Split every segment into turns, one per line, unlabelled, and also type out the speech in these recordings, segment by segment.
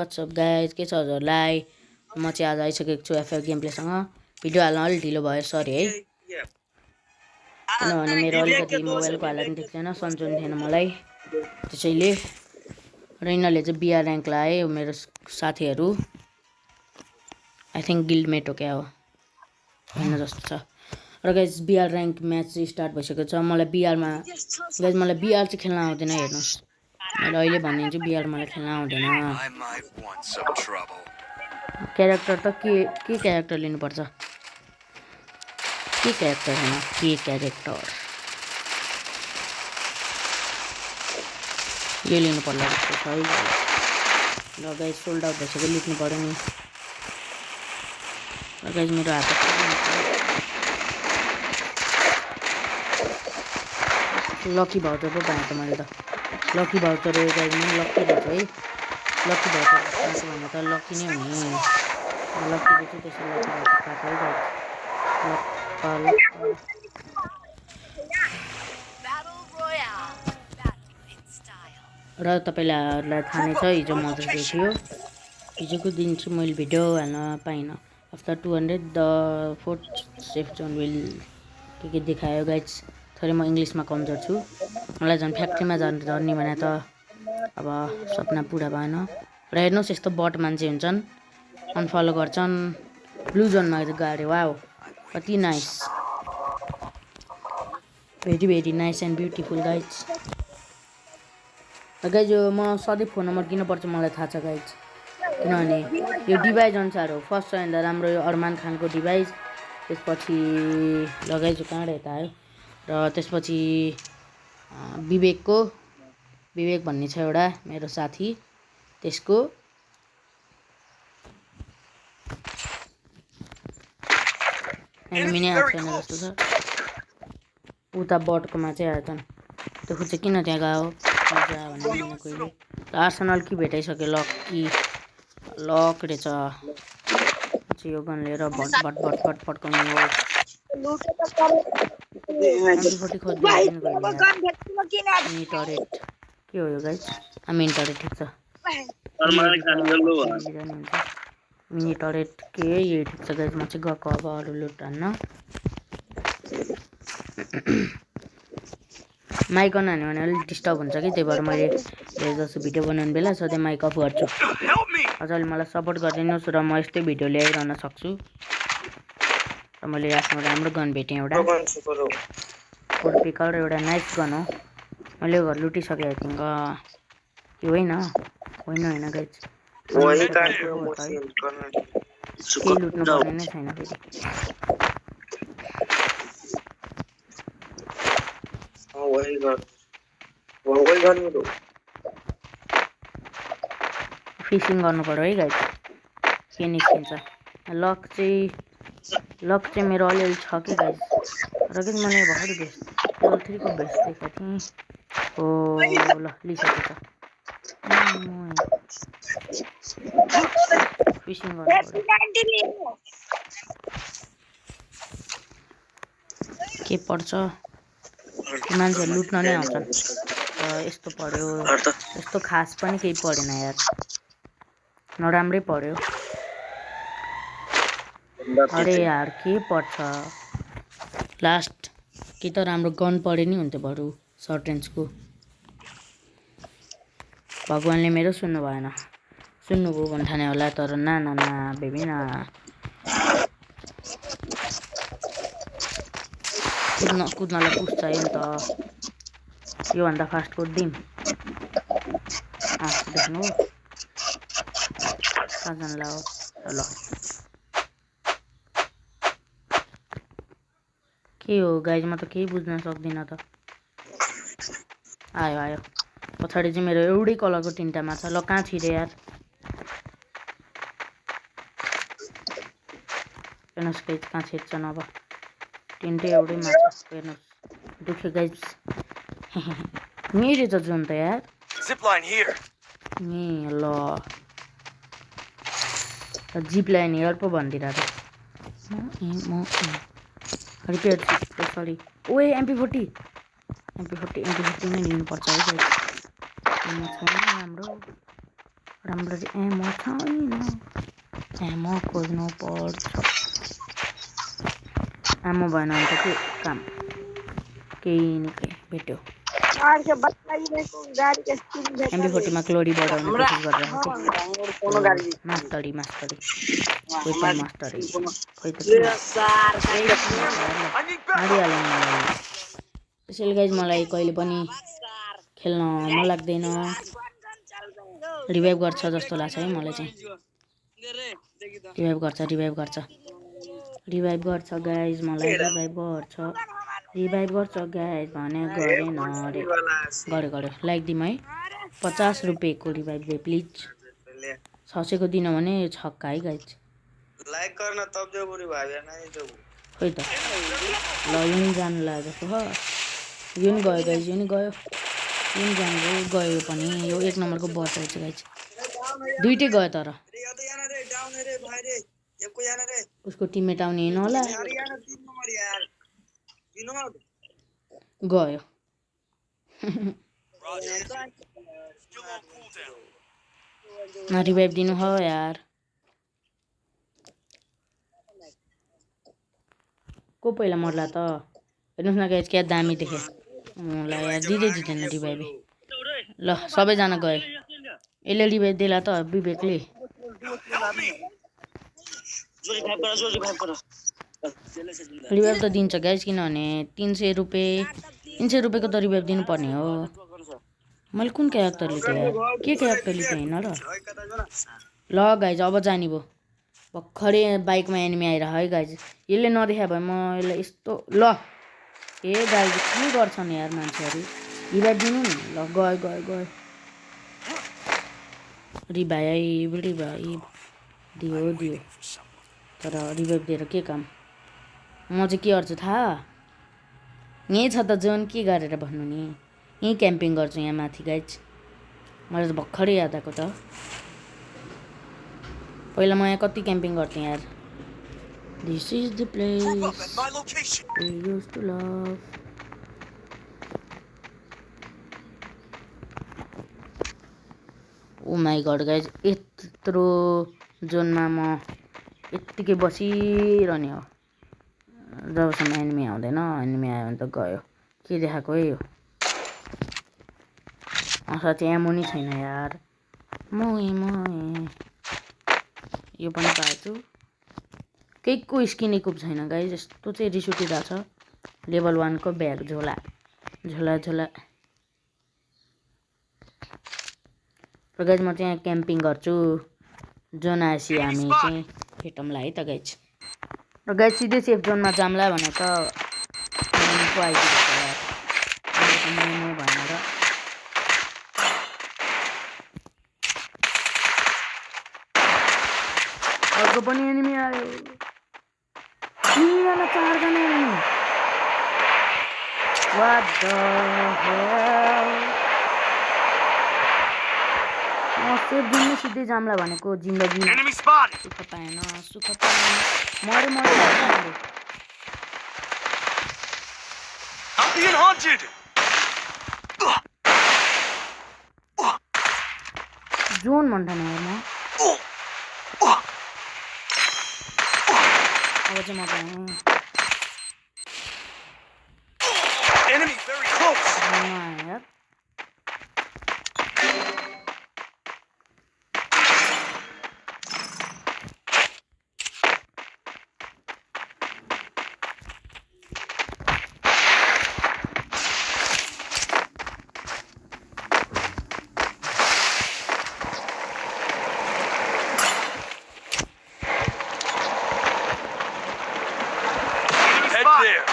What's up guys के छ हजुरलाई म चाहिँ आज आइसकेको छु एफएफ गेम प्लेसँग भिडियो हाल्न अलि ढिलो भयो सरी है किनभने मेरो अलिकति मोबाइलको हालत देख्दैन सन्चो थिएन मलाई त्यसैले र यिनीहरूले चाहिँ बिआर र्याङ्क लाए मेरो साथीहरू आई थिङ्क गिल्डमेट हो क्या हो होइन जस्तो छ र गाइज बिआर र्याङ्क म्याच चाहिँ स्टार्ट भइसकेको छ मलाई बिआरमा गाइज मलाई बिआर चाहिँ खेल्न आउँदैन हेर्नुहोस् मैले अहिले भनिदिन्छु बिआर मलाई खेल्न आउँदैन क्यारेक्टर त के क्यारेक्टर लिनुपर्छ के क्यारेक्टर होइन के क्यारेक्टर यो लिनु पर्ला जस्तो छ है ल गाइज सोल्ड आउट भइसक्यो लुट्नु पऱ्यो नि र गाइज मेरो हात लकी भाउचर पो पाएँ त मैले त लकी भाउचर गाइज नि लकी रहेछ है लकी भाउचर भन्दा त लकी नै हुने लकीले चाहिँ त्यसो लकी भाउचर पाएको है गाइज र तपाईँलाई थाहा नै छ हिजो मदर्स डे थियो हिजोको दिन चाहिँ मैले भिडियो हाल्न पाइनँ after 200 the 4th safe John will के देखायो गाइज थोरै म इङ्ग्लिसमा कमजोर छु मलाई झन् फ्याक्ट्रीमा झर्ने भने त अब सपना पुरा भएन र हेर्नुहोस् यस्तो बट मान्छे हुन्छन् अनफलो गर्छन् ब्लू जोनमा गएर वाउ कति nice very nice and beautiful guys guys यो म सधैँ फोन नम्बर किन पर्छ मलाई थाहा छ गाइज किनभने यो डिभाइस अनुसार हो फर्स्ट छ भन्दा राम्रो यो अरमान खानको डिभाइस त्यसपछि लगाइजु कहाँबाट यता आयो र त्यसपछि विवेक भन्ने छ एउटा मेरो साथी त्यसको एनिमी नै आएको छैन जस्तो छ उता बटकोमा चाहिँ आएछन् त्यो खुच्चा किन त्यहाँ गयो भन्ने कोहीले आर्सेनल कि भेटाइसक्यो लक रहेछ यो गन लिएर भट पड्काउने हो टरेट के हो यो गाइज मिनी टरेट ठिक छ मिनी टरेट के यही ठिक छ गाइज म चाहिँ गएको अब अरू लुट हान्न माइक अन हान्यो भने अलिक डिस्टर्ब हुन्छ कि त्यही भएर मैले धेरै जस्तो भिडियो बनाउने बेला सधैँ माइक अफ गर्छु हजुरले मलाई सपोर्ट गरिदिनुहोस् र म यस्तै भिडियो ल्याइरहन सक्छु र मैले आफ्नो राम्रो गन भेटेँ एउटा फोर पिकल र एउटा नाइस गन हो मैले घर लुटिसकेँ आई थिङ्क यो होइन गाइज केही लुट्नु पर्ने नै छैन फेरि फिसिङ गर्नु पर्यो है गाइज के निस्किन्छ लक चाहिँ मेरो अलिअलि छ कि गाइज र कि मैले भर्खर बेस्ट लेभल 3 को बेस्ट देखेको थिएँ हो ल लिइसकेको छ फिसिङ गर्नु पर्यो के पर्छ मान्छेहरू लुट्न नै आउँछन् यस्तो पर्यो यस्तो खास पनि केही परेन यार नराम्रै पर्यो अरे यार के पर्छ लास्ट कि त राम्रो गन परे नि हुन्थ्यो बरु सर्ट रेन्जको भगवानले मेरो सुन्नु भएन सुन्नुभयो भन्ने ठाने होला तर ना बेबी ना कुद्नलाई पुस चाहियो नि त योभन्दा फास्ट कुद्दिउँ देख्नु कहाँजनालाई ल के हो गाइज म त केही बुझ्न सक्दिनँ त आयो पछाडि चाहिँ मेरो एउटै कलरको तिनवटा माछा ल कहाँ छिरे यार हेर्नुहोस् गाइज कहाँ छिर्छन् अब तिनटै एउटै माछा हेर्नुहोस् दुख्यो गाइज मेरो त जुन त यार ल जिप लाइन हेयर पो भनिदिरहेको रिपेयर सरी ओए MP40 नै लिनुपर्छ है गाइज राम्रो राम्ररी एमो छैन एमो खोज्नु पर्छ एमो भएन भने त के काम केही न केही भेट्यो MP40 मा क्लोरी बढाउने कोसिस गरिरहेको मास्तरी कोही पनि मास्तरी खोइ त मारिहाल्यो मलाई त्यसैले गाइज मलाई कहिले पनि खेल्न मन लाग्दैन रिभाइभ गर्छ जस्तो लाग्छ है मलाई चाहिँ रिभाइभ गर्छ गाइज मलाई रिभाइभ गर्छ गाइज भने गरेन अरे गऱ्यो लाइक दिउँ है 50 रुपैयाँको रिभाइभ दे प्लिज 600 को दिन भने छक्का है गाइज
लाइक गर्न तब जो रिभाइभ नै जो
खोइ त ल युन जान लाग्यो जस्तो हो युन गयो गाइज युन गयो पनि यो 1 नम्बरको बस आउँछ गाइज दुईटै गयो तर उसको टिममेट आउने हैन होला गयो रिभाइभ दिनु हो यार को पहिला मर्ला त हेर्नुस् न गाइज क्या दामी देखे मलाई यार दिँदैन रिभाइभ ल सबैजना गए यसले रिभाइभ देला त विवेकले रिभाइभ त दिन्छ गाइज किनभने 300 रुपैयाँको त रिभाइभ दिनुपर्ने हो मैले कुन क्यारेक्टर लिएँ यार के क्यारेक्टर लिएँ हैन र ल गाइज अब जानी भो भर्खरै बाइकमा एनिमी आइरह है गाइज यसले नदेखा भए म यसलाई यस्तो ल ए गाइज के गर्छन् यार मान्छेहरू रिभाइभ दिनु नि ल गयो रिभाइभ दियो तर रिभाइभ दिएर के काम म चाहिँ के गर्छु थाहा यहीँ छ त जोन के गरेर भन्नु नि यहीँ क्याम्पिङ गर्छु यहाँ माथि गाइज मलाई त भर्खरै याद आएको त पहिला म यहाँ कति क्याम्पिङ गर्थेँ यार this is the place we used to love oh my god guys यत्रो जोनमा म यत्तिकै बसिरहने हो जबसम्म एनिमी आउँदैन एनिमी आयो भने त गयो के देखाएको है यो साँच्चै एमो नि छैन यार म यो पनि पाएछु केहीको स्किन इक्विप छैन गाइज यस्तो चाहिँ रिस उठिरहेको छ लेभल 1 को ब्याग झोला र गाइज म चाहिँ यहाँ क्याम्पिङ गर्छु जोन आएपछि हामी चाहिँ भेटौँला है त गाइज र गाइज सिधै सेफ जोनमा जाम्ला भने त भएन र अर्को पनि एनिमी आयो 4जना enemy What the hell safe दिनु सिधै जाम्ला भनेको जिन्दगी सुख पाएन मरे जोन भन्ठाने यार म अब चाहिँ म पाएँ
Enemy very close.
यार
Head there.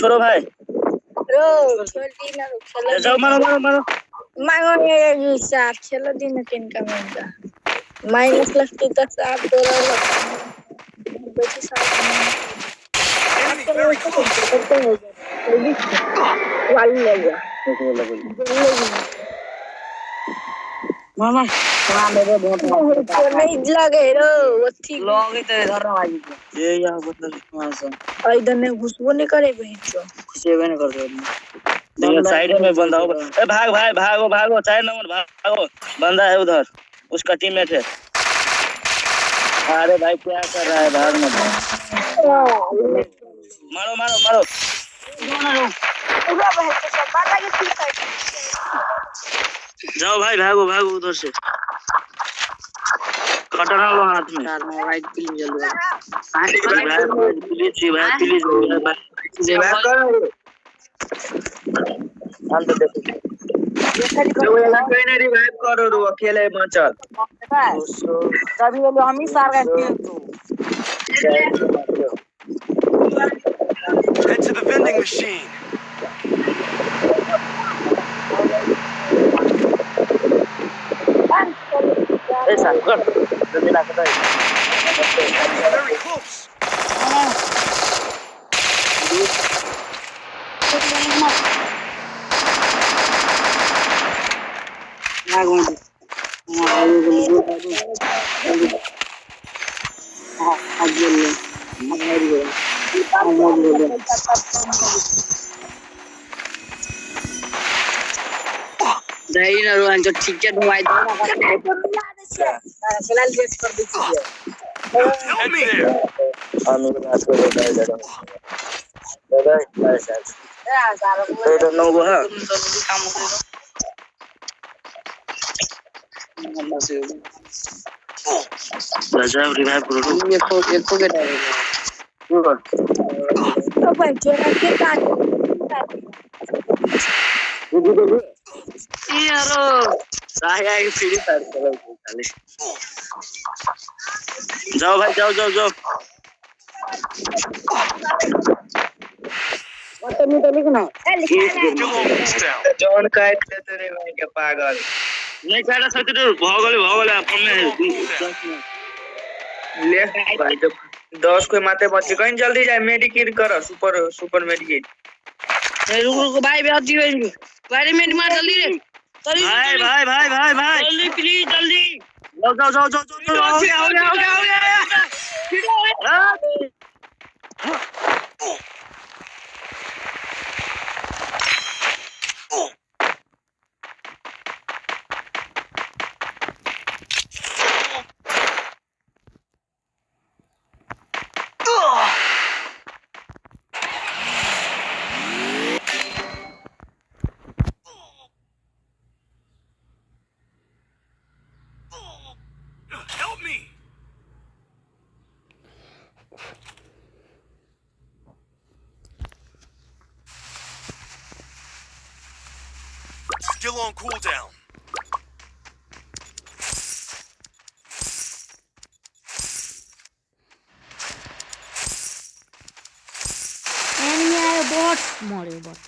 छोड़ो भाई
रो छोड़ दीना खेलो
जाओ मारो
मांगो ये साफ खेलो दिन किन का मिलता माइनस लगती तो साफ दो बची साफ
Enemy very close.
मामा मेरे बहुत
नहीं लगे रो ठीक
लोग ही तो इधर ना भाई ये यहाँ बदल वहाँ से
इधर ने घुसबो नहीं करे भाई तो
सेवन कर दो देखिए साइड में बंदा होगा ए भाग भाई भागो भागो 4 नंबर भागो बंदा है उधर उसका टीममेट है अरे भाई क्या कर रहा है भाग मत मारो मारो मारो
पूरा भाई तो सब बात आगे ठीक है
जाओ भाई भागो भागो उधर से कटरा लो हाथ में राइट प्लीज जल्दी भाई प्लीज हम तो देखो जो वाला कोई नहीं रिवाइव करो रो अकेले बचल तभी बोलो हम ही सार गए
Head to the vending machine.
ऐसा कर जल्दी ला के दे
Enemy very close.
दही न रोहन जो ठीक है दवाई दो ना फिलहाल टेस्ट कर दीजिए
Help me there.
हम बात कर रहे हैं दादा तो नो वो है राजा रिवाइव करो ये तो के डालेगा
तो भाई जोरा के काट
यारो साया की फ्री फायर करो खाली जाओ भाई जाओ जाओ जाओ तो नहीं तो लिखना
Kill almost down.
जॉन काट ले तेरे भाई के पागल नहीं काटा सकते तो भगले अपन में
ले भाई तो 10 कोई माते बचे कहीं जल्दी जाए मेडिकेट करो सुपर मेडिकेट
रुको भाई बहुत जी भाई गाड़ी में मार जल्दी रे भाई जल्दी प्लीज जल्दी जाओ हो गया
Help me. Still on cooldown.
Enemy आयो बट मर्यो बट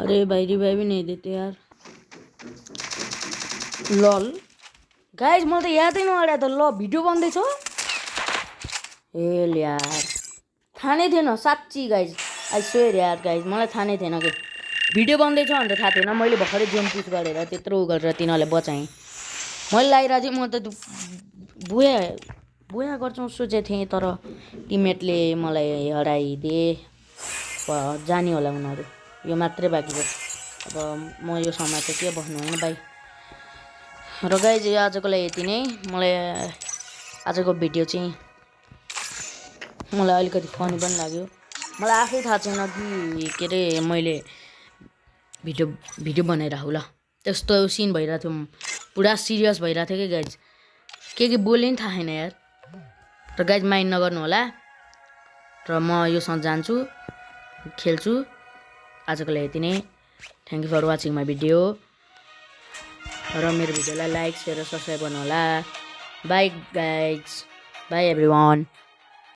अरे भाई रिवाइव भी नहीं देते यार लल गाइज मलाई त यादै नआड्या त ल भिडियो बन्दैछ ए यार थाहा नै थिएन साँच्ची गाइज आई स्वेयर यार गाइज मलाई थाहा नै थिएन कि भिडियो बन्दैछ भनेर थाहा थिएन मैले भर्खरै जोन पुस गरेर त्यत्रो गरेर तिनीहरूलाई बचाएँ मैले लागिरहेको थिएँ म त बुया गर्छौँ सोचेको थिएँ तर टिममेटले मलाई हराइदिए जाने होला उनीहरू यो मात्रै बाँकी छ अब म यो समय त के भन्नु होइन भाइ र गाइज आजको लागि यति नै मलाई आजको भिडियो चाहिँ मलाई अलिकति फनी पनि लाग्यो मलाई आफै थाहा छैन कि के अरे मैले भिडियो बनाएर हो ल त्यस्तो सिन भइरहेको थियो पुरा सिरियस भइरहेको थियो कि गाइज के बोले नि थाहा छैन यार र गाइज माइन्ड नगर्नु होला र म योसँग जान्छु खेल्छु आजको लागि यति नै thank you for watching my video र मेरो भिडियोलाई लाइक शेयर र सब्स्क्राइब गर्नु होला बाई गाइज बाई एभ्रिवान